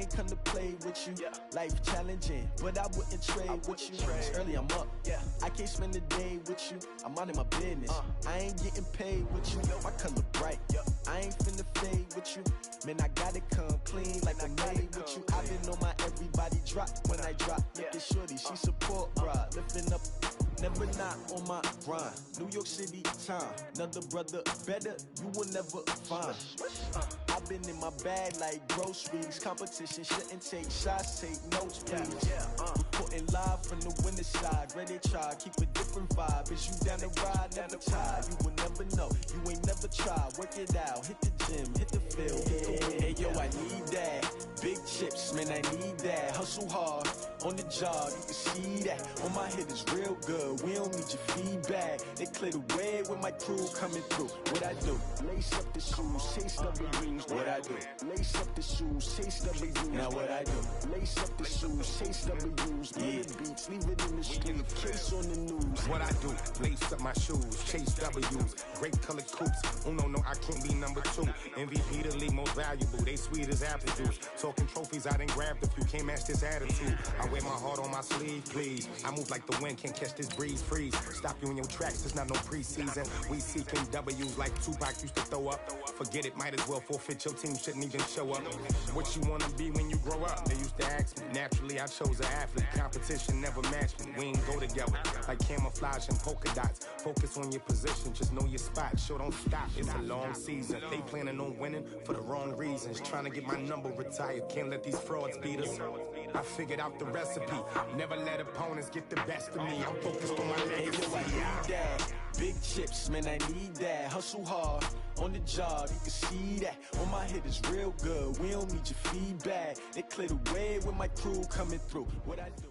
ain't come to play with you. Life challenging, but I wouldn't trade with you. It's early, I'm up. I can't spend the day with you. I'm out of my business. I ain't getting paid with you. My color bright. I ain't finna fade with you. Man, I gotta come clean like I'm made with you. I've been on my everybody drop when I drop. Look at shorty, she support, bruh. Lifting up, never not on my grind. New York City time, another brother better, you will never find. I've been in my bag like groceries. Competition shouldn't take shots, take notes, please. Reporting live from the winter side. Ready to try, keep a different vibe. Is you down the ride, never tired. You will never know, you ain't never tried. Work it out, hit the gym, hit the field. Hey yo, I need that. Big chips, man, I need that. Hustle hard, on the job, you can see that. On my head is real good, we don't need your feedback. They clear the way with my crew coming through. What I do? Lace up the shoes, chase W's. What I do? Lace up the shoes, chase W's. Now what I do? Lace up the shoes, chase W's. Yeah, beats, leave it in the street, case on the news. What I do? Lace up my shoes, chase W's. Great colored coops. Oh no, I can't be number 2. MVP the league most valuable. They sweet as apple juice. Talking trophies, I didn't grab the few. Can't match this attitude. I wear my heart on my sleeve, please. I move like the wind, can't catch this breeze, freeze. Stop you in your tracks, there's not no preseason. We seeking W's like Tupac used to throw up. Forget it, might as well forfeit. Your team shouldn't even show up. What you wanna be when you grow up? They used to ask me. Naturally, I chose an athlete. Competition never matched me. We ain't go together like camouflage and polka dots. Focus on your position, just know your spot. Show don't stop, it's a long season. They planning on winning for the wrong reasons. Trying to get my number retired, can't let these frauds beat us. I figured out the recipe. Never let opponents get the best of me. I'm focused on my legacy. I need that. Big chips, man, I need that. Hustle hard, on the job, you can see that. On my head is real good, we don't need your feedback. They clear the way with my crew coming through. What I do?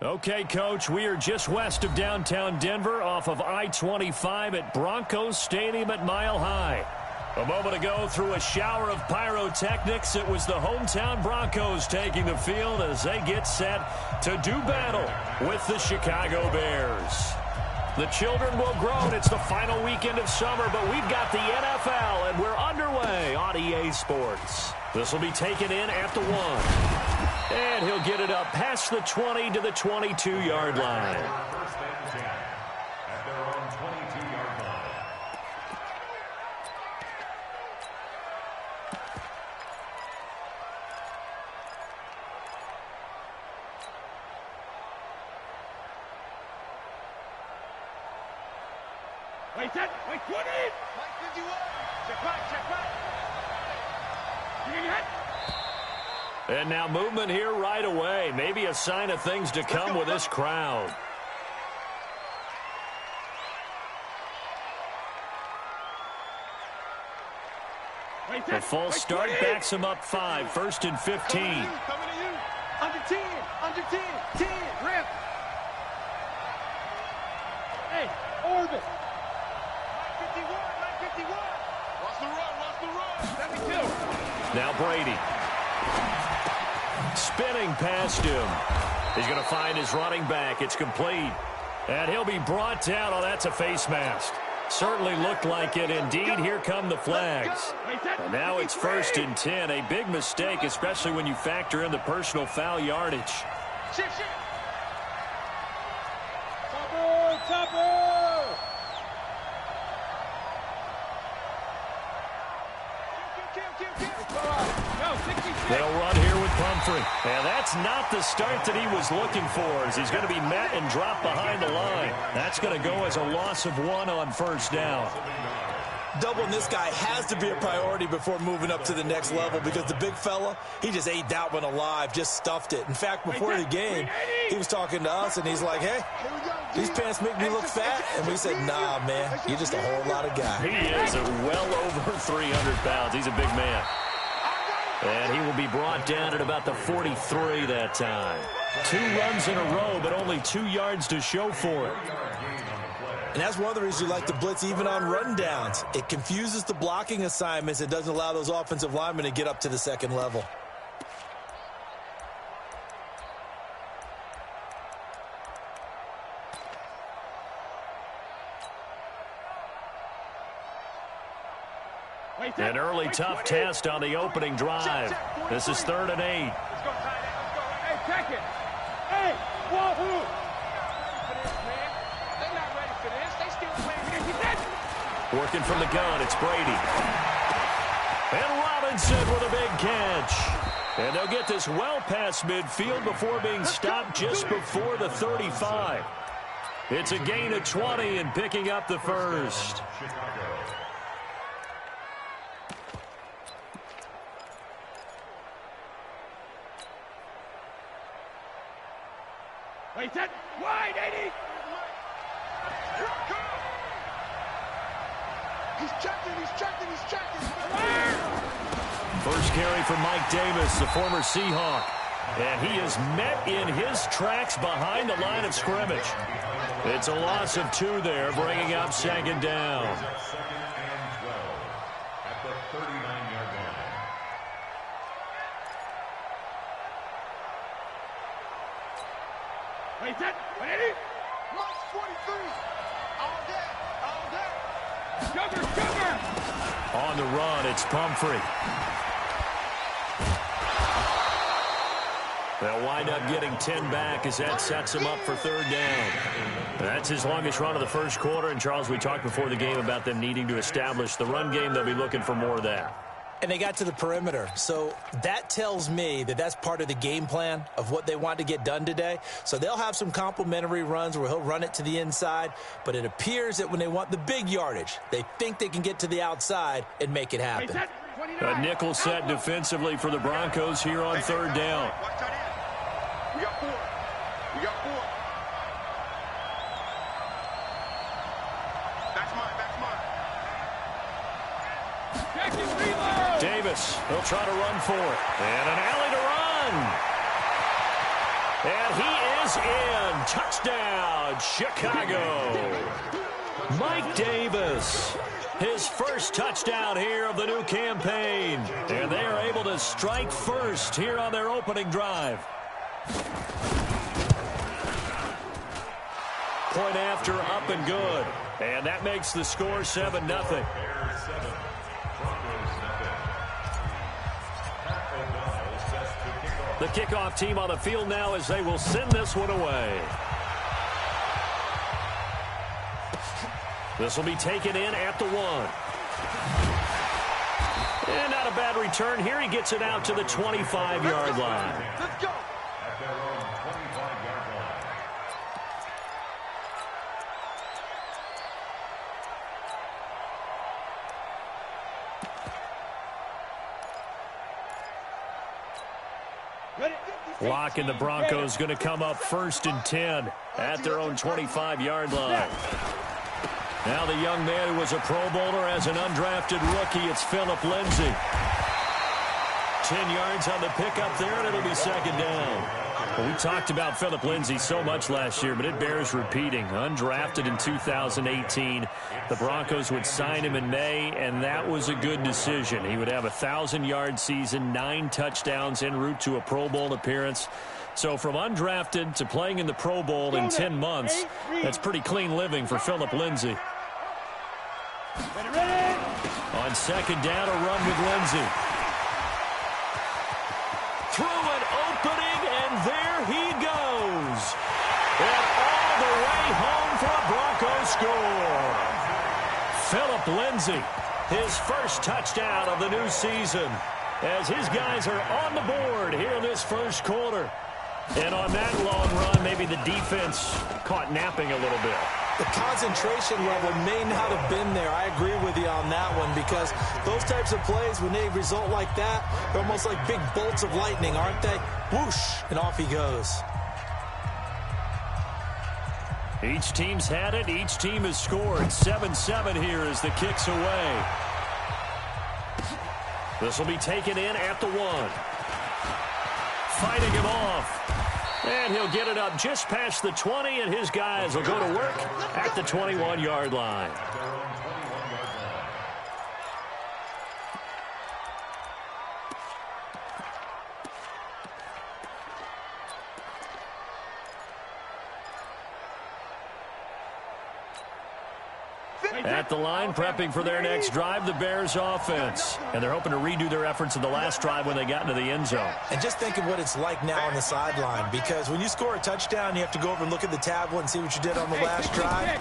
Okay, Coach, we are just west of downtown Denver off of I-25 at Broncos Stadium at Mile High. A moment ago, through a shower of pyrotechnics, it was the hometown Broncos taking the field as they get set to do battle with the Chicago Bears. The children will groan. It's the final weekend of summer, but we've got the NFL, and we're underway on EA Sports. This will be taken in at the 1. And he'll get it up past the 20 to the 22-yard line. Wait, 20! Mike 51! Check back! And now movement here right away. Maybe a sign of things to come with this crowd. The false start backs him up 5, 1st and 15. Coming to you. Under 10, 10, rip. Hey, orbit. 51. Watch the run. 72. Now Brady. Spinning past him. He's going to find his running back. It's complete. And he'll be brought down. Oh, that's a face mask. Certainly looked like it indeed. Here come the flags. And now it's 1st and 10. A big mistake, especially when you factor in the personal foul yardage. Topper! They'll run here with Pumphrey. And that's not the start that he was looking for, as he's going to be met and dropped behind the line. That's going to go as a loss of 1 on 1st down. Doubling this guy has to be a priority before moving up to the next level, because the big fella, he just ate that one alive, just stuffed it. In fact, before the game, he was talking to us, and he's like, hey, these pants make me look fat. And we said, nah, man, you're just a whole lot of guy. He is well over 300 pounds. He's a big man. And he will be brought down at about the 43 that time. 2 runs in a row, but only 2 yards to show for it. And that's one of the reasons you like to blitz even on rundowns. It confuses the blocking assignments. It doesn't allow those offensive linemen to get up to the second level. Wait, An early tough test on the opening drive. This is 3rd and 8. Let's go, tight end. Let's go. Hey, check it. Hey, wahoo! They're not ready for this. They still playing. Working from the gun, it's Brady. And Robinson with a big catch. And they'll get this well past midfield before being stopped just before the 35. It's a gain of 20 and picking up the first. Wait, that wide, 80. He's checking. First carry for Mike Davis, the former Seahawk. And he is met in his tracks behind the line of scrimmage. It's a loss of 2 there, bringing up 2nd down. At the 39-yard line. Wait, that 180. Mark 43. All day. Sugar. On the run, it's Pumphrey. They'll wind up getting 10 back as that sets him up for 3rd down. That's his longest run of the first quarter. And, Charles, we talked before the game about them needing to establish the run game. They'll be looking for more of that. And they got to the perimeter. So that tells me that that's part of the game plan of what they want to get done today. So they'll have some complementary runs where he'll run it to the inside. But it appears that when they want the big yardage, they think they can get to the outside and make it happen. A nickel set defensively for the Broncos here on 3rd down. We got 4. That's mine. Davis, he'll try to run for it. And an alley to run. And he is in. Touchdown, Chicago. Mike Davis, his first touchdown here of the new campaign. And they are able to strike first here on their opening drive. Point after, up and good. And that makes the score 7-0. The kickoff team on the field now as they will send this one away. This will be taken in at the 1. And not a bad return here. He gets it out to the 25-yard line. Let's go. At their own 25-yard line. Lock and the Broncos going to come up 1st and 10 at their own 25-yard line. Now the young man who was a Pro Bowler as an undrafted rookie, it's Philip Lindsay. 10 yards on the pickup there, and it'll be 2nd down. Well, we talked about Philip Lindsay so much last year, but it bears repeating. Undrafted in 2018. The Broncos would sign him in May, and that was a good decision. He would have a 1,000-yard season, 9 touchdowns en route to a Pro Bowl appearance. So from undrafted to playing in the Pro Bowl in 10 months, that's pretty clean living for Philip Lindsay. On 2nd down, a run with Lindsay. Through an opening, and there he goes. And all the way home for a Broncos score. Philip Lindsay, his first touchdown of the new season, as his guys are on the board here in this first quarter. And on that long run, maybe the defense caught napping a little bit. The concentration level may not have been there. I agree with you on that one, because those types of plays, when they result like that, they're almost like big bolts of lightning, aren't they? Whoosh, and off he goes. Each team's had it. Each team has scored. 7-7 here as the kick's away. This will be taken in at the 1. Fighting him off. And he'll get it up just past the 20, and his guys will go to work at the 21-yard line. At the line, prepping for their next drive, the Bears offense. And they're hoping to redo their efforts in the last drive when they got into the end zone. And just think of what it's like now on the sideline, because when you score a touchdown, you have to go over and look at the tablet and see what you did on the last drive.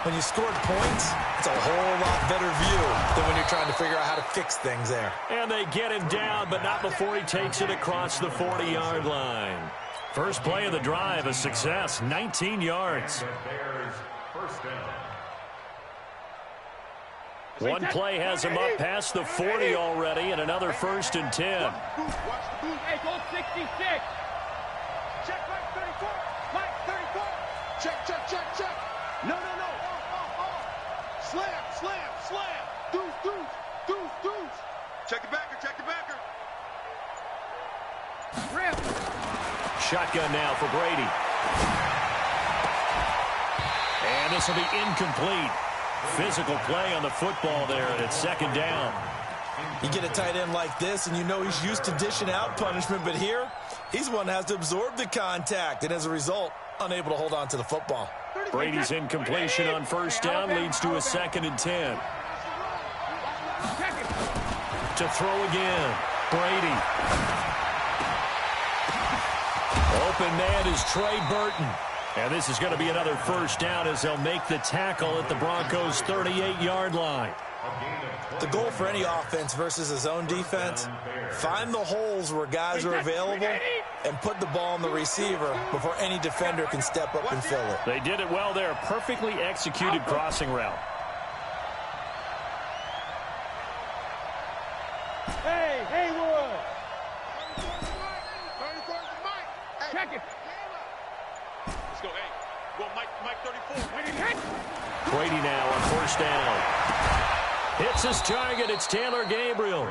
When you scored points, it's a whole lot better view than when you're trying to figure out how to fix things there. And they get him down, but not before he takes it across the 40-yard line. First play of the drive, a success, 19 yards. Bears first down. One play has him up past the 40 already, and another 1st and 10. Hey, go 66. Check Mike 34. Mike 34. Check. No. Slam. Deuce. Check the backer. Rip. Shotgun now for Brady. And this will be incomplete. Physical play on the football there, and it's 2nd down. You get a tight end like this, and you know he's used to dishing out punishment, but here, he's one that has to absorb the contact, and as a result, unable to hold on to the football. Brady's incompletion on 1st down leads to a 2nd and 10. To throw again, Brady. Open man is Trey Burton. And this is going to be another 1st down as they'll make the tackle at the Broncos' 38-yard line. The goal for any offense versus a zone defense, find the holes where guys are available and put the ball on the receiver before any defender can step up and fill it. They did it well there. Perfectly executed crossing route. Hey, Haywood. Check it. Let's go, hey. Go, Mike 34. Brady now on 1st down. Hits his target. It's Taylor Gabriel.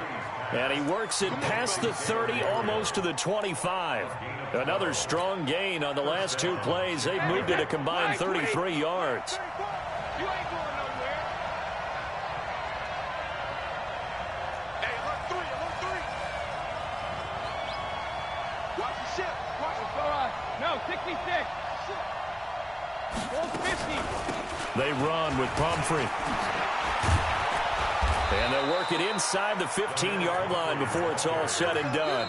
And he works it past the 30, almost to the 25. Another strong gain on the last 2 plays. They've moved it a combined 33 yards. You ain't going nowhere. Hey, alert 3. Watch the ship. No, 66. Go 50. They run with Pumphrey. And they'll work it inside the 15-yard line before it's all said and done.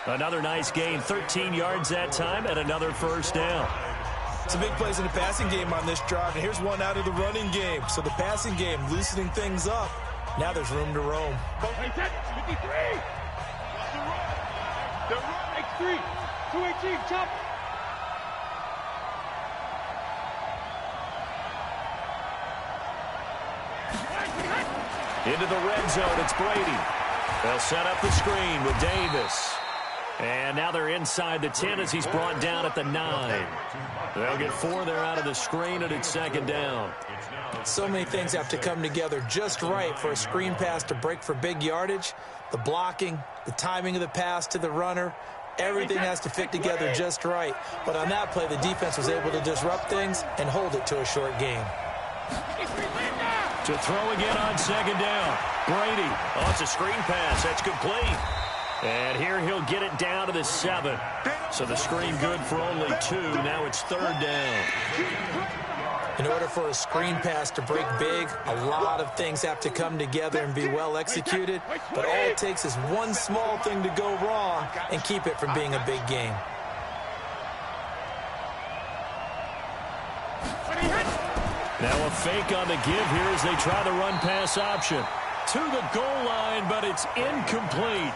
Another nice gain, 13 yards that time, and another 1st down. Some big plays in the passing game on this drive, and here's one out of the running game. So the passing game loosening things up. Now there's room to roam. 53. The run. X3. 218. Chop. Into the red zone, it's Brady. They'll set up the screen with Davis. And now they're inside the 10 as he's brought down at the 9. They'll get 4 there out of the screen, and it's 2nd down. So many things have to come together just right for a screen pass to break for big yardage. The blocking, the timing of the pass to the runner, everything has to fit together just right. But on that play, the defense was able to disrupt things and hold it to a short game. To throw again on 2nd down. Brady. Oh, it's a screen pass. That's complete. And here he'll get it down to the 7. So the screen good for only 2. Now it's 3rd down. In order for a screen pass to break big, a lot of things have to come together and be well executed. But all it takes is one small thing to go wrong and keep it from being a big game. Now a fake on the give here as they try the run-pass option. To the goal line, but it's incomplete.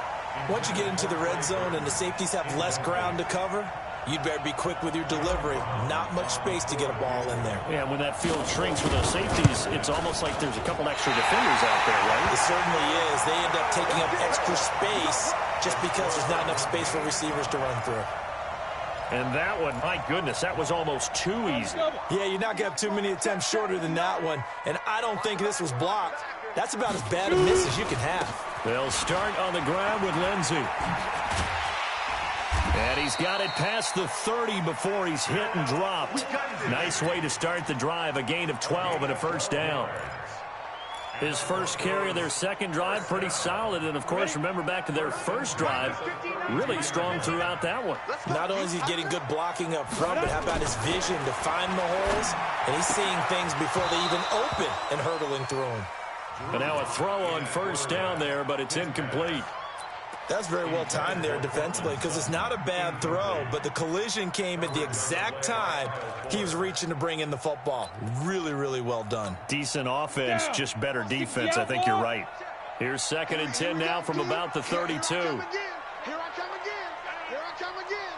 Once you get into the red zone and the safeties have less ground to cover, you'd better be quick with your delivery. Not much space to get a ball in there. Yeah, when that field shrinks with those safeties, it's almost like there's a couple extra defenders out there, right? It certainly is. They end up taking up extra space just because there's not enough space for receivers to run through. And that one, my goodness, that was almost too easy. Yeah, you're not going to have too many attempts shorter than that one. And I don't think this was blocked. That's about as bad a miss as you can have. They'll start on the ground with Lindsey. And he's got it past the 30 before he's hit and dropped. Nice way to start the drive, a gain of 12 and a 1st down. His first carry of their second drive, pretty solid. And, of course, remember back to their first drive, really strong throughout that one. Not only is he getting good blocking up front, but how about his vision to find the holes? And he's seeing things before they even open and hurdling through them. And now a throw on first down there, but it's incomplete. That's very well timed there defensively because it's not a bad throw, but the collision came at the exact time he was reaching to bring in the football. Really, really well done. Decent offense, just better defense. I think you're right. Here's 2nd and 10 now from about the 32. Here I come again. Here I come again.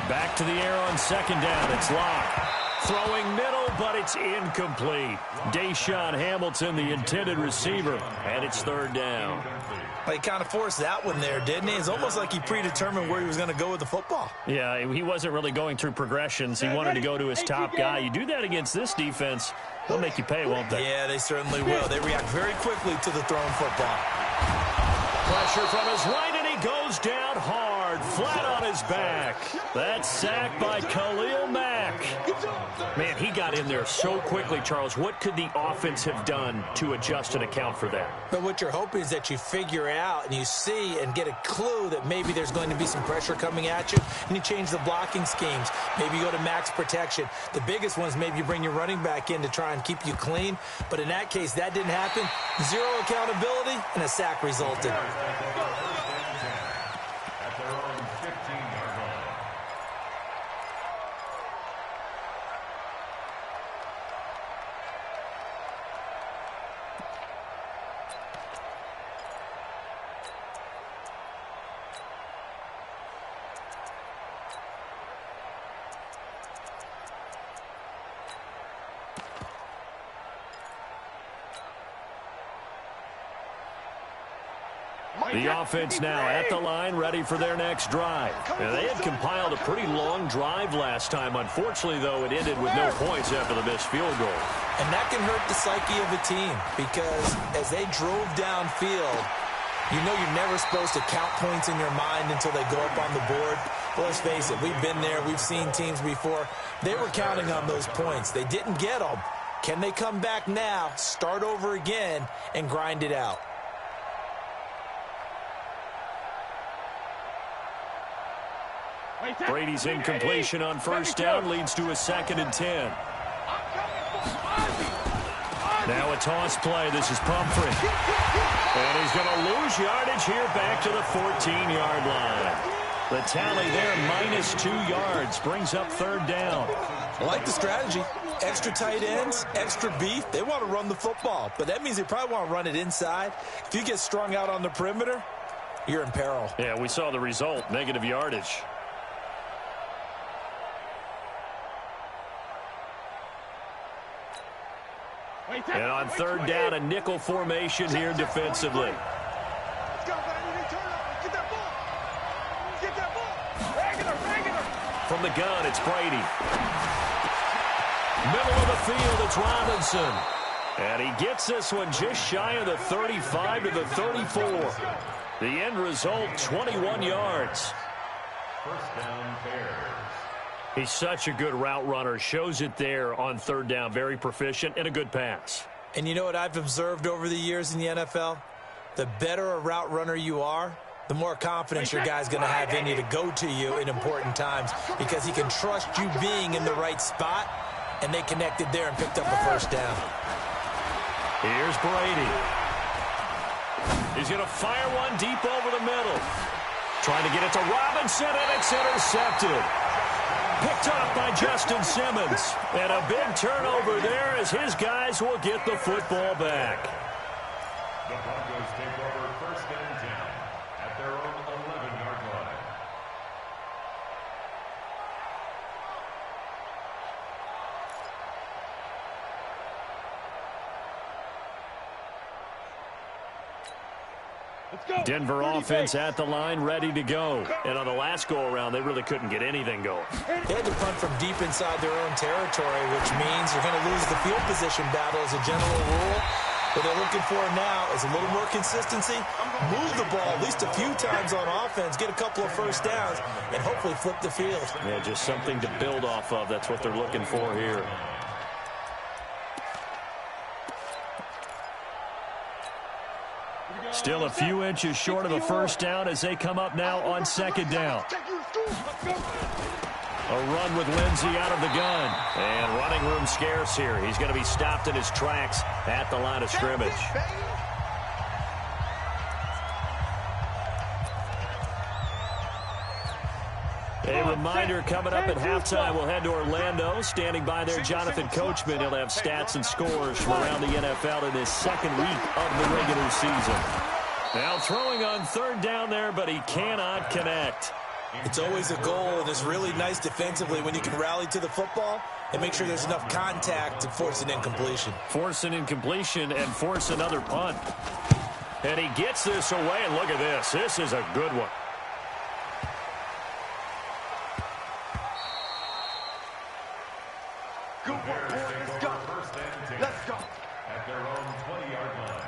Back to the air on 2nd down. It's Locke. Throwing middle, but it's incomplete. Deshaun Hamilton, the intended receiver, and it's 3rd down. He kind of forced that one there, didn't he? It's almost like he predetermined where he was going to go with the football. Yeah, he wasn't really going through progressions. He wanted to go to his top guy. You do that against this defense, they'll make you pay, won't they? Yeah, they certainly will. They react very quickly to the thrown football. Pressure from his right, and he goes down hard, flat on his back. That's sacked by Khalil Mack. Man, he got in there so quickly, Charles. What could the offense have done to adjust and account for that? But what you're hoping is that you figure out and you see and get a clue that maybe there's going to be some pressure coming at you, and you change the blocking schemes. Maybe you go to max protection. The biggest one is maybe you bring your running back in to try and keep you clean. But in that case, that didn't happen. 0 accountability, and a sack resulted. At their own 15-yard line. The offense now at the line, ready for their next drive. Now, they had compiled a pretty long drive last time. Unfortunately, though, it ended with no points after the missed field goal. And that can hurt the psyche of a team because as they drove downfield, you know you're never supposed to count points in your mind until they go up on the board. But let's face it, we've been there. We've seen teams before. They were counting on those points. They didn't get them. Can they come back now, start over again, and grind it out? Brady's incompletion on first down leads to a 2nd and 10. Now a toss play. This is Pumphrey. And he's going to lose yardage here back to the 14-yard line. The tally there, -2 yards, brings up 3rd down. I like the strategy. Extra tight ends, extra beef. They want to run the football, but that means they probably want to run it inside. If you get strung out on the perimeter, you're in peril. Yeah, we saw the result, negative yardage. And on 3rd down, a nickel formation here defensively. From the gun, it's Brady. Middle of the field, it's Robinson. And he gets this one just shy of the 35 to the 34. The end result, 21 yards. First down, Bears. He's such a good route runner. Shows it there on 3rd down. Very proficient and a good pass. And you know what I've observed over the years in the NFL? The better a route runner you are, the more confidence your guy's going to have in you to go to you in important times because he can trust you being in the right spot, and they connected there and picked up a first down. Here's Brady. He's going to fire one deep over the middle. Trying to get it to Robinson, and it's intercepted. Picked up by Justin Simmons. And a big turnover there as his guys will get the football back. The Broncos take over 1st and 10 at their own 11-yard line. Denver offense at the line, ready to go. And on the last go-around, they really couldn't get anything going. They had to punt from deep inside their own territory, which means you're going to lose the field position battle as a general rule. What they're looking for now is a little more consistency, move the ball at least a few times on offense, get a couple of first downs, and hopefully flip the field. Yeah, just something to build off of. That's what they're looking for here. Still a few inches short of a first down as they come up now on second down. A run with Lindsey out of the gun. And running room scarce here. He's going to be stopped in his tracks at the line of scrimmage. A reminder coming up at halftime. We'll head to Orlando. Standing by there, Jonathan Coachman. He'll have stats and scores from around the NFL in his second week of the regular season. Now throwing on third down there, but he cannot connect. It's always a goal, and it's really nice defensively when you can rally to the football and make sure there's enough contact to force an incompletion. Force an incompletion and force another punt. And he gets this away, and look at this. This is a good one. Good one, boy. Let's go. Let's go. At their own 20-yard line.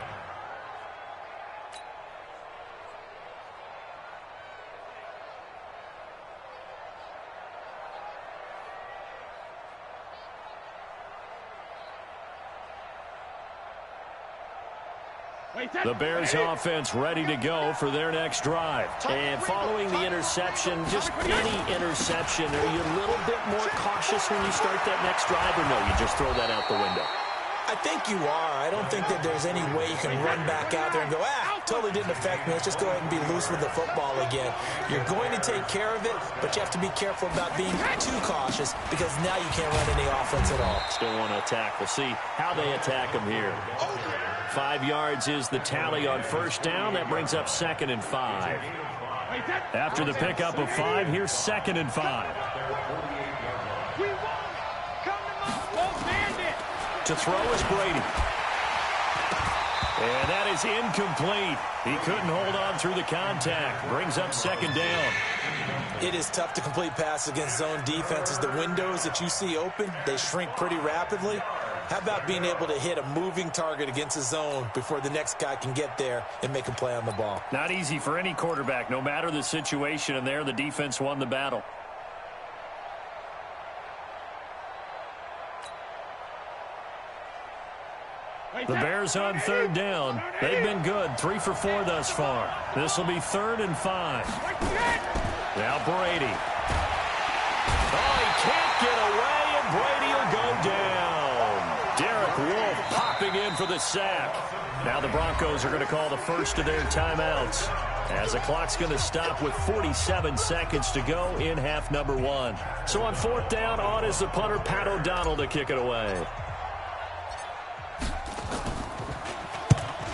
The Bears offense ready to go for their next drive. And following the interception, just any interception, are you a little bit more cautious when you start that next drive, or no, you just throw that out the window? I think you are. I don't think that there's any way you can run back out there and go, totally didn't affect me. Let's just go ahead and be loose with the football again. You're going to take care of it, but you have to be careful about being too cautious because now you can't run any offense at all. Still want to attack. We'll see how they attack him here. 5 yards is the tally on first down. That brings up 2nd and 5. After the pickup of 5, here's 2nd and 5. To throw is Brady. And that is incomplete. He couldn't hold on through the contact. Brings up 2nd down. It is tough to complete passes against zone defenses. The windows that you see open, they shrink pretty rapidly. How about being able to hit a moving target against a zone before the next guy can get there and make a play on the ball? Not easy for any quarterback, no matter the situation. And there, the defense won the battle. The Bears on third down. They've been good, 3 for 4 thus far. This will be 3rd and 5. Now Brady. Oh, he can't get away, and Brady will go down. Derek Wolfe popping in for the sack. Now the Broncos are going to call the first of their timeouts, as the clock's going to stop with 47 seconds to go in half number 1. So on 4th down, on is the punter, Pat O'Donnell, to kick it away.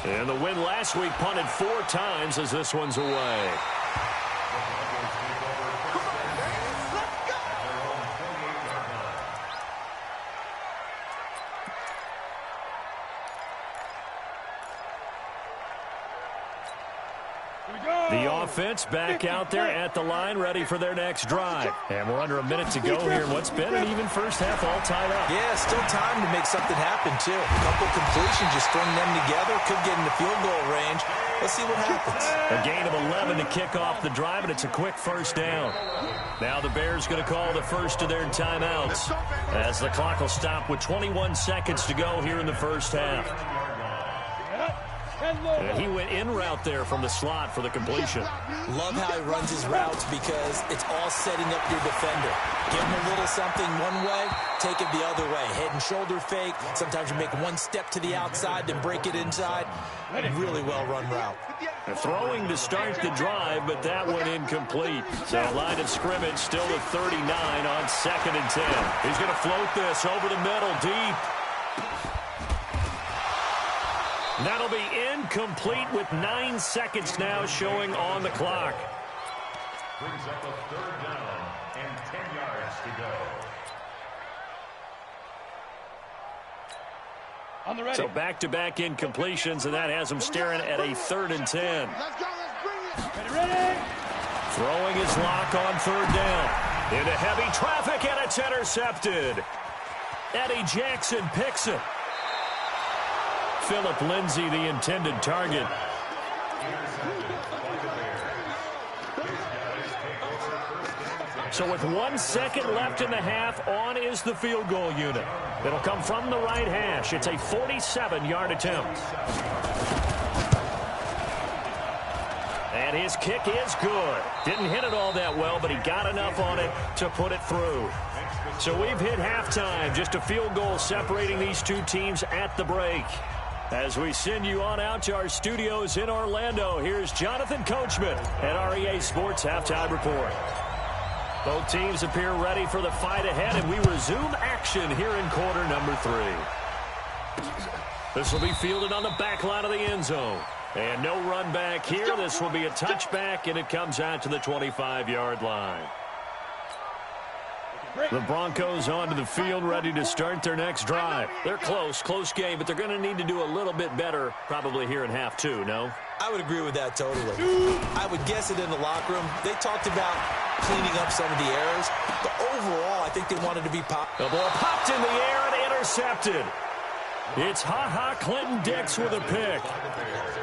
And the win last week punted 4 times as this one's away. The offense back out there at the line, ready for their next drive. And we're under a minute to go here in what's been an even first half, all tied up. Yeah, still time to make something happen, too. A couple completions, just string them together. Could get in the field goal range. Let's see what happens. A gain of 11 to kick off the drive, and it's a quick first down. Now the Bears going to call the first of their timeouts, as the clock will stop with 21 seconds to go here in the first half. And he went in route there from the slot for the completion. Love how he runs his routes because it's all setting up your defender. Give him a little something one way, take it the other way. Head and shoulder fake. Sometimes you make one step to the outside, then break it inside. Really well-run route. Throwing to start the drive, but that one incomplete. So line of scrimmage still at 39 on 2nd and 10. He's going to float this over the middle, deep. That'll be incomplete with 9 seconds now showing on the clock. Brings up a 3rd down and 10 yards to go. On the ready. So back-to-back incompletions, and that has him staring at a 3rd and 10. Let's go, let's bring it. Ready? Throwing his lock on 3rd down. Into heavy traffic, and it's intercepted. Eddie Jackson picks it. Philip Lindsay, the intended target. So with 1 second left in the half, on is the field goal unit. It'll come from the right hash. It's a 47-yard attempt. And his kick is good. Didn't hit it all that well, but he got enough on it to put it through. So we've hit halftime. Just a field goal separating these two teams at the break. As we send you on out to our studios in Orlando, here's Jonathan Coachman at REA Sports Halftime Report. Both teams appear ready for the fight ahead, and we resume action here in quarter number 3. This will be fielded on the back line of the end zone. And no run back here. This will be a touchback, and it comes out to the 25-yard line. The Broncos onto the field, ready to start their next drive. They're close game, but they're going to need to do a little bit better probably here in half 2, no? I would agree with that totally. I would guess it in the locker room. They talked about cleaning up some of the errors, but overall, I think they wanted to be popped. The ball popped in the air and intercepted. It's Clinton Dix with a pick.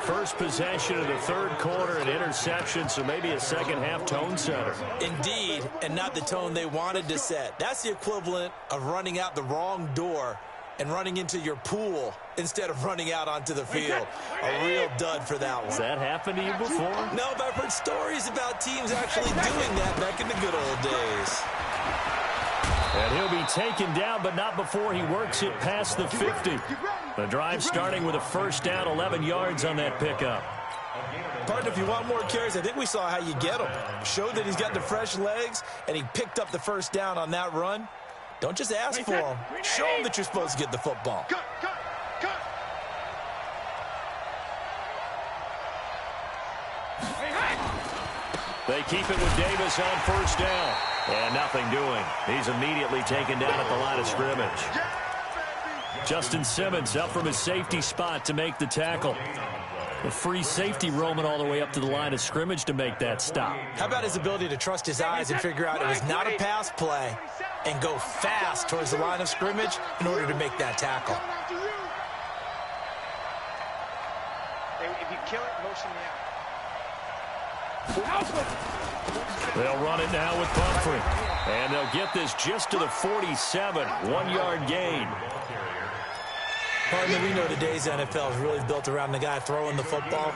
First possession of the third quarter, an interception, so maybe a second-half tone setter. Indeed, and not the tone they wanted to set. That's the equivalent of running out the wrong door and running into your pool instead of running out onto the field. A real dud for that one. Has that happened to you before? No, but I've heard stories about teams actually doing that back in the good old days. And he'll be taken down, but not before he works it past the 50. The drive starting with a first down, 11 yards on that pickup. Partner, if you want more carries, I think we saw how you get him. Showed that he's got the fresh legs, and he picked up the first down on that run. Don't just ask for him. Show him that you're supposed to get the football. They keep it with Davis on first down. And nothing doing. He's immediately taken down at the line of scrimmage. Justin Simmons up from his safety spot to make the tackle. A free safety roaming all the way up to the line of scrimmage to make that stop. How about his ability to trust his eyes and figure out it was not a pass play and go fast towards the line of scrimmage in order to make that tackle? If you kill it, motion me out. They'll run it now with Pumphrey. And they'll get this just to the 47. 1-yard gain. Partner, we know today's NFL is really built around the guy throwing the football.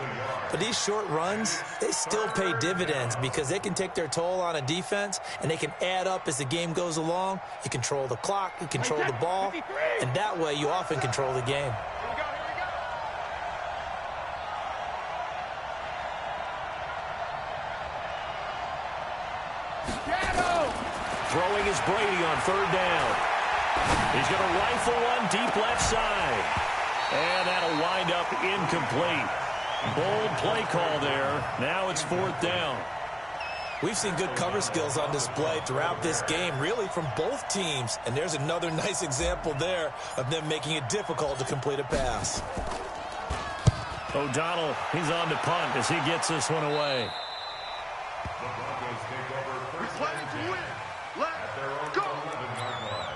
But these short runs, they still pay dividends because they can take their toll on a defense, and they can add up as the game goes along. You control the clock, you control the ball, and that way you often control the game. Throwing is Brady on third down. He's going to rifle one deep left side. And that'll wind up incomplete. Bold play call there. Now it's fourth down. We've seen good cover skills on display throughout this game, really from both teams. And there's another nice example there of them making it difficult to complete a pass. O'Donnell, he's on to punt as he gets this one away. The Broncos take over first and 10 at their own 11-yard line.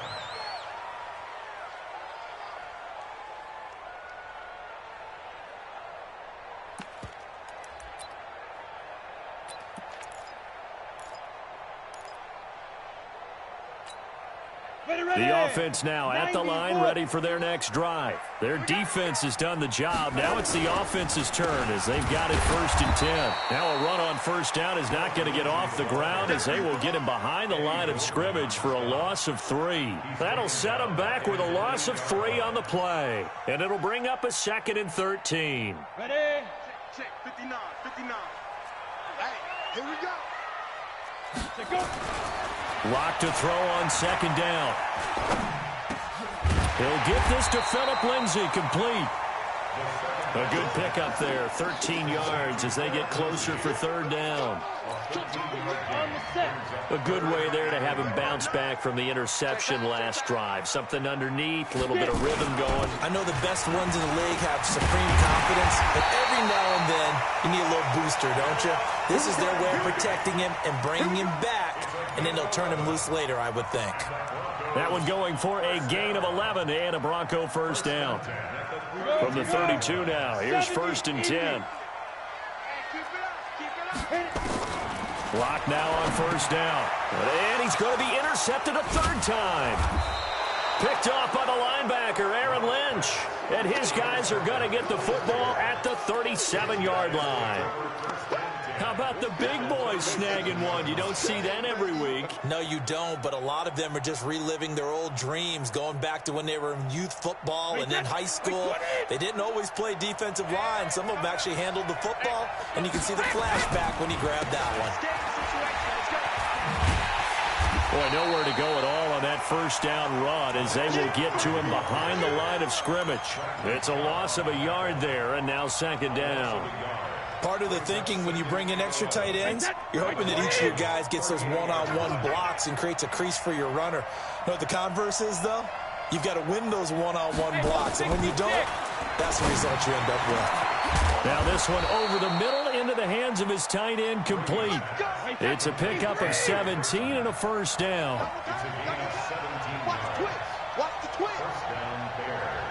The offense now at the line, ready for their next drive. Their defense has done the job. Now it's the offense's turn as they've got it first and 10. Now a run on first down is not going to get off the ground as they will get him behind the line of scrimmage for a loss of 3. That'll set them back with a loss of 3 on the play. And it'll bring up a 2nd and 13. Ready? Check, 59. Hey, here we go. Check go. Lock to throw on second down. He'll get this to Phillip Lindsay, complete. A good pickup there, 13 yards as they get closer for third down. A good way there to have him bounce back from the interception last drive. Something underneath, a little bit of rhythm going. I know the best ones in the league have supreme confidence, but every now and then you need a little booster, don't you? This is their way of protecting him and bringing him back, and then they'll turn him loose later, I would think. That one going for a gain of 11 and a Bronco first down. From the 32 now, here's first and 10. Block now on first down. And he's going to be intercepted a third time. Picked off by the linebacker, Aaron Lynch. And his guys are going to get the football at the 37-yard line. How about the big boys snagging one? You don't see that every week. No, you don't, but a lot of them are just reliving their old dreams, going back to when they were in youth football and in high school. They didn't always play defensive line. Some of them actually handled the football, and you can see the flashback when he grabbed that one. Boy, nowhere to go at all on that first down run as they will get to him behind the line of scrimmage. It's a loss of a yard there, and now second down. Part of the thinking when you bring in extra tight ends, you're hoping that each of your guys gets those one-on-one blocks and creates a crease for your runner. You know what the converse is, though? You've got to win those one-on-one blocks, and when you don't, that's the result you end up with. Now this one over the middle into the hands of his tight end, complete. It's a pickup of 17 and a first down. Watch the twist. Watch the twist. First down, Bears.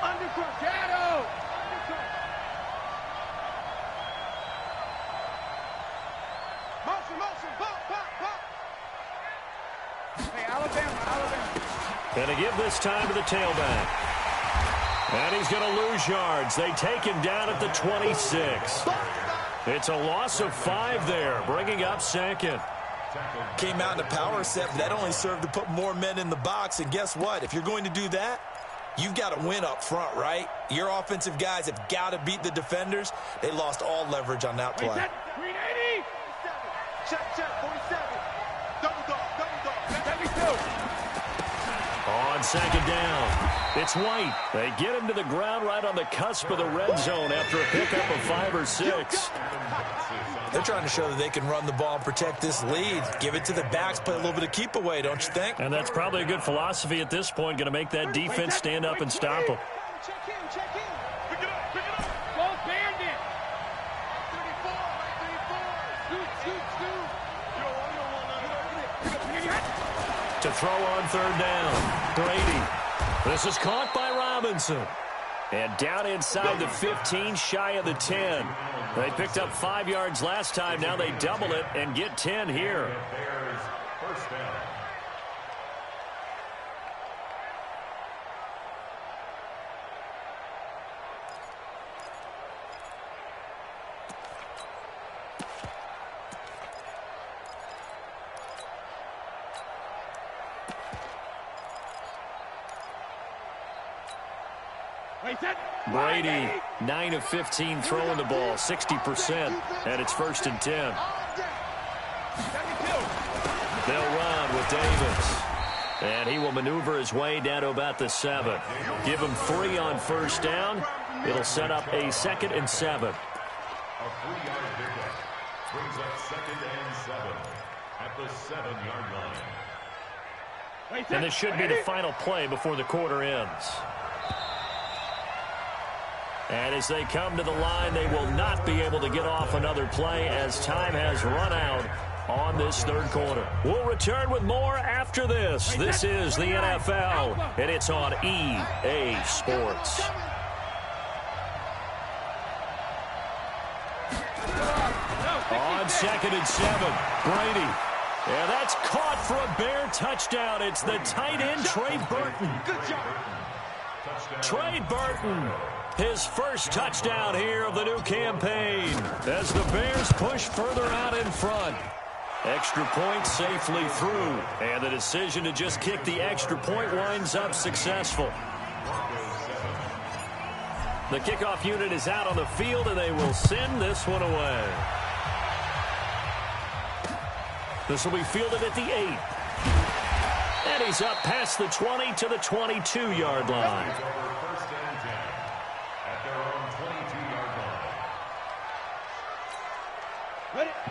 Undercross. Shadow. Motion. Pop. Hey, Alabama. Gonna give this time to the tailback. And he's going to lose yards. They take him down at the 26. It's a loss of 5 there, bringing up second. Came out in a power set, but that only served to put more men in the box. And guess what? If you're going to do that, you've got to win up front, right? Your offensive guys have got to beat the defenders. They lost all leverage on that play. 380. Check. 47. Double dog. 72. On second down, it's White. They get him to the ground right on the cusp of the red zone after a pickup of 5 or 6. They're trying to show that they can run the ball and protect this lead. Give it to the backs, play a little bit of keep away, don't you think? And that's probably a good philosophy at this point, going to make that defense stand up and stop them. Check in. Pick it up. Go bandit. 34. To throw on third down, Brady. This is caught by Robinson. And down inside the 15, shy of the 10. They picked up 5 yards last time. Now they double it and get 10 here. Bears, first down. Brady, 9 of 15 throwing the ball, 60%, and it's 1st and 10. They'll run with Davis. And he will maneuver his way down to about the 7. Give him 3 on first down. It'll set up a 2nd and 7. A 3-yard pickup brings up 2nd and 7 at the 7-yard line. And this should be the final play before the quarter ends. And as they come to the line, they will not be able to get off another play as time has run out on this third quarter. We'll return with more after this. This is the NFL, and it's on EA Sports. On 2nd and 7, Brady. And that's caught for a Bear touchdown. It's the tight end, Trey Burton. Trey Burton, his first touchdown here of the new campaign as the Bears push further out in front. Extra point safely through, and the decision to just kick the extra point winds up successful. The kickoff unit is out on the field, and they will send this one away. This will be fielded at the 8. And he's up past the 20 to the 22-yard line.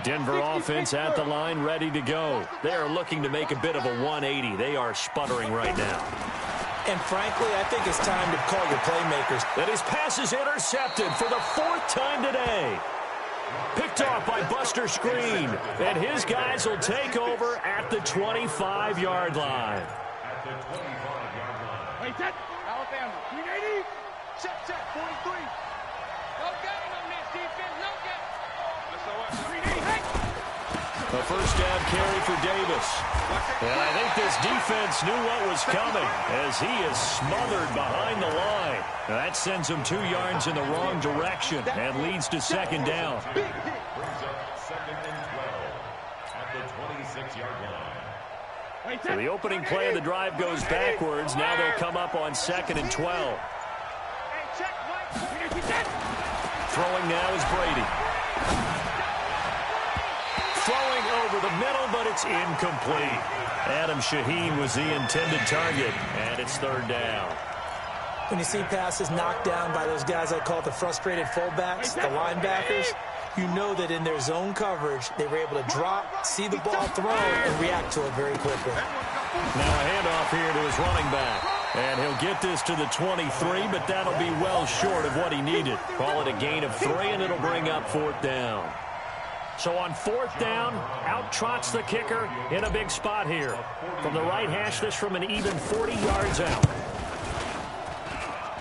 Denver offense at the line, ready to go. They are looking to make a bit of a 180. They are sputtering right now. And frankly, I think it's time to call your playmakers. And his pass is intercepted for the 4th time today. Picked off by Buster Screen. And his guys will take over at the 25-yard line. At the 25-yard line. Wait, that Alabama. 380. Check. 43. No gain on this defense. No gain. That's all right. 380. Hey. A first down carry for Davis. And I think this defense knew what was coming as he is smothered behind the line. That sends him 2 yards in the wrong direction and leads to second down. Brings up 2nd and 12 at the 26-yard line. So the opening play of the drive goes backwards. Now they'll come up on 2nd and 12. Throwing now is Brady. Throwing over the middle, but it's incomplete. Adam Shaheen was the intended target, and it's 3rd down. When you see passes knocked down by those guys I call the frustrated fullbacks, the linebackers, you know that in their zone coverage, they were able to drop, see the ball thrown, and react to it very quickly. Now a handoff here to his running back. And he'll get this to the 23, but that'll be well short of what he needed. Call it a gain of 3, and it'll bring up 4th down. So on 4th down, out trots the kicker in a big spot here. From the right hash, this from an even 40 yards out.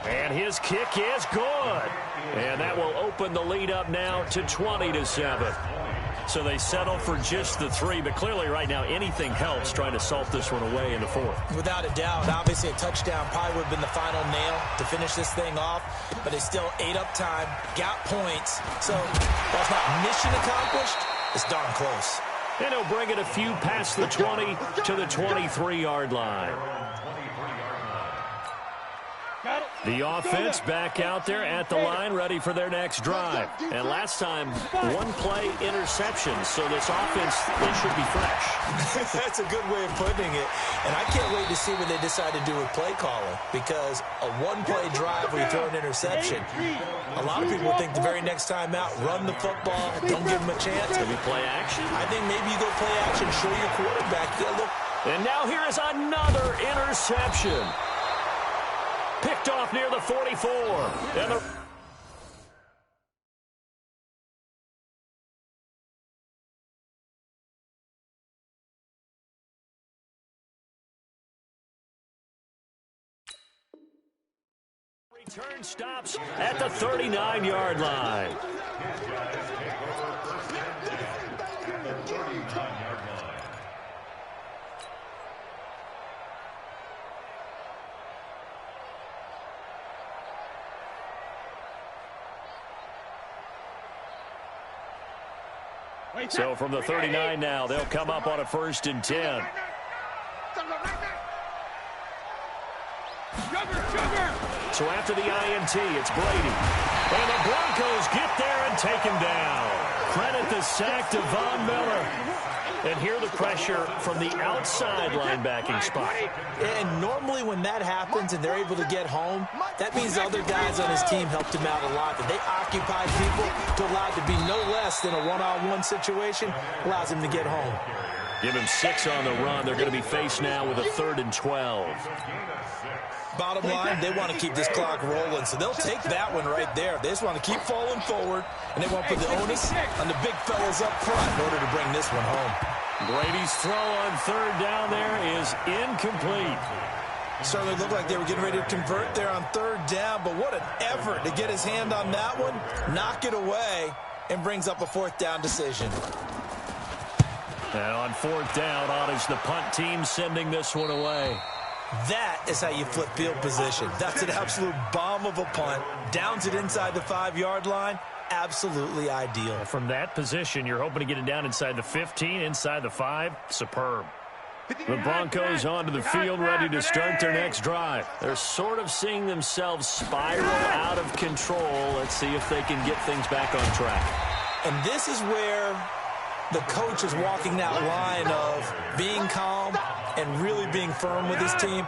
And his kick is good. And that will open the lead up now to 20-7. So they settle for just the 3, but clearly right now anything helps trying to salt this one away in the 4th. Without a doubt, obviously a touchdown probably would have been the final nail to finish this thing off, but they still ate up time, got points. So while it's not mission accomplished, it's darn close. And he'll bring it a few past the 20 to the 23-yard line. The offense back out there at the line, ready for their next drive. And last time, 1-play interception, so this offense, they should be fresh. That's a good way of putting it. And I can't wait to see what they decide to do with play calling, because a 1-play drive where you throw an interception, a lot of people think the very next time out, run the football, don't give them a chance. Maybe play action? I think maybe you go play action, show your quarterback. Look. And now here is another interception. Picked off near the 44. And the return stops at the 39-yard line. So from the 39 now, they'll come up on a 1st and 10. So after the INT, it's Brady. And the Broncos get there and take him down. Credit the sack to Von Miller. And here the pressure from the outside linebacking spot. And normally when that happens and they're able to get home, that means the other guys on his team helped him out a lot. That they occupied people to allow it to be no less than a one-on-one situation, allows him to get home. Give him 6 on the run. They're going to be faced now with a 3rd and 12. Bottom line, they want to keep this clock rolling, so they'll take that one right there. They just want to keep falling forward, and they want to put the onus on the big fellas up front in order to bring this one home. Brady's throw on 3rd down there is incomplete. Certainly looked like they were getting ready to convert there on 3rd down, but what an effort to get his hand on that one, knock it away, and brings up a 4th down decision. And on 4th down, on is the punt team sending this one away. That is how you flip field position. That's an absolute bomb of a punt. Downs it inside the 5-yard line. Absolutely ideal. From that position, you're hoping to get it down inside the 15, inside the 5. Superb. The Broncos onto the field, ready to start their next drive. They're sort of seeing themselves spiral out of control. Let's see if they can get things back on track. And this is where the coach is walking that line of being calm and really being firm with his team.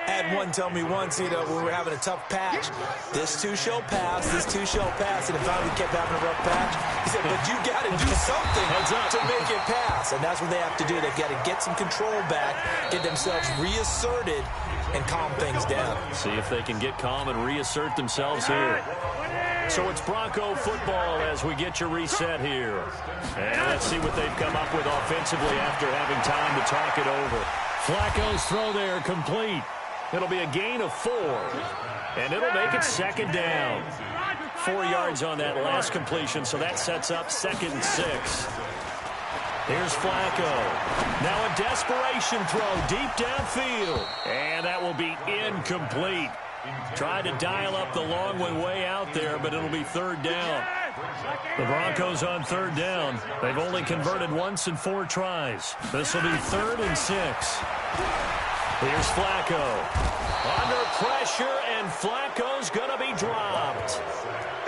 I had one tell me once, when we were having a tough patch, this too shall pass, this too shall pass, and finally we kept having a rough patch. He said, but you got to do something to make it pass, and that's what they have to do. They've got to get some control back, get themselves reasserted, and calm things down. See if they can get calm and reassert themselves here. So it's Bronco football as we get your reset here. And let's see what they've come up with offensively after having time to talk it over. Flacco's throw there complete. It'll be a gain of 4. And it'll make it 2nd down. 4 yards on that last completion, so that sets up 2nd and 6. Here's Flacco. Now a desperation throw deep downfield. And that will be incomplete. Tried to dial up the long one way out there, but it'll be third down. The Broncos on third down. They've only converted once in 4 tries. This will be 3rd and 6. Here's Flacco. Under pressure, and Flacco's going to be dropped.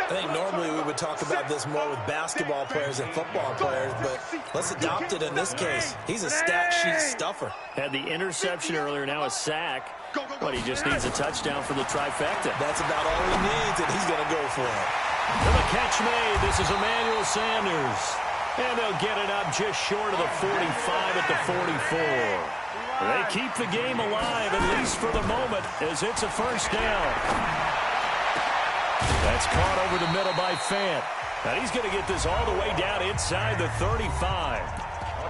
I think normally we would talk about this more with basketball players and football players, but let's adopt it in this case. He's a stat sheet stuffer. Had the interception earlier, now a sack. But he just needs a touchdown for the trifecta. That's about all he needs, and he's going to go for it. And the catch made. This is Emmanuel Sanders. And they'll get it up just short of the 45 at the 44. They keep the game alive, at least for the moment, as it's a first down. That's caught over the middle by Fant. And he's going to get this all the way down inside the 35.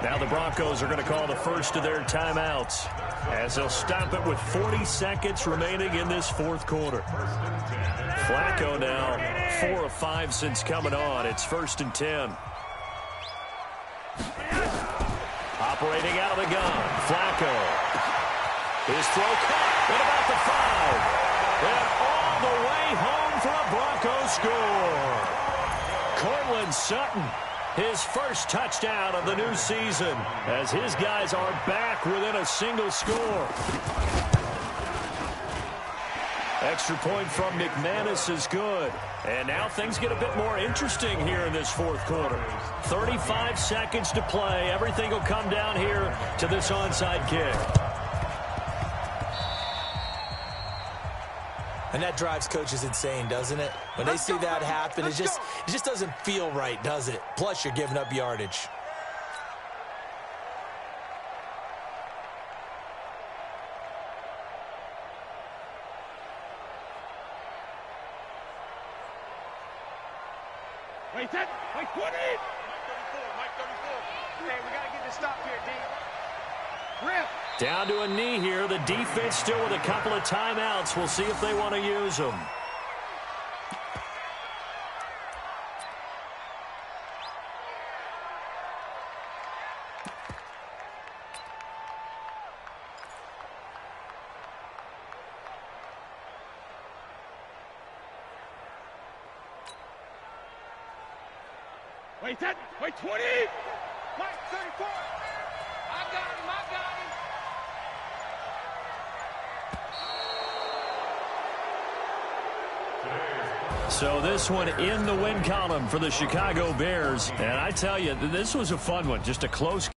Now the Broncos are going to call the first of their timeouts, as they'll stop it with 40 seconds remaining in this 4th quarter. Flacco now 4 of 5 since coming on. It's 1st and 10. Operating out of the gun, Flacco. His throw caught at about the 5. And all the way home for a Broncos score. Cortland Sutton, his first touchdown of the new season, as his guys are back within a single score. Extra point from McManus is good. And now things get a bit more interesting here in this 4th quarter. 35 seconds to play. Everything will come down here to this onside kick. And that drives coaches insane, doesn't it? When they see that happen, it just doesn't feel right, does it? Plus, you're giving up yardage. Wait, 20! Mike 34. Okay, we got to get this stop here, D. Rip. Down to a knee here. The defense still with a couple of timeouts. We'll see if they want to use them. Wait, 20! Mike 34. I got him. So this one in the win column for the Chicago Bears. And I tell you, this was a fun one. Just a close